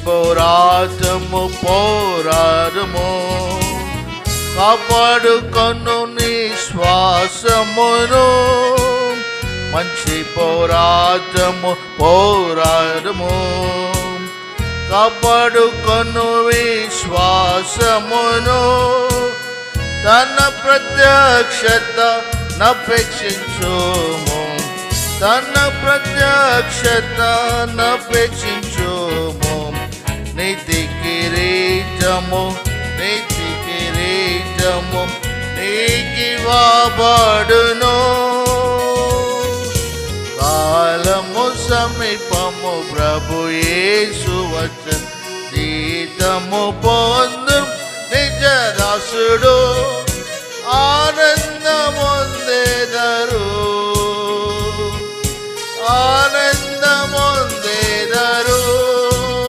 పోరాటము పోరాడము, కాపాడుకొను నీ శ్వాసమును. మంచి పోరాటము పోరాడము, కాపాడుకొను విశ్వాసమును. తన ప్రత్యక్షత నపేక్షించుము, తన ప్రత్యక్షత నపేక్షించుము. నీతి కిరీటము, నీతి కిరీటము నీకివ్వబడును. కాలము సమీపము, ప్రభు యేసు వచ్చెను, జీతము పొందు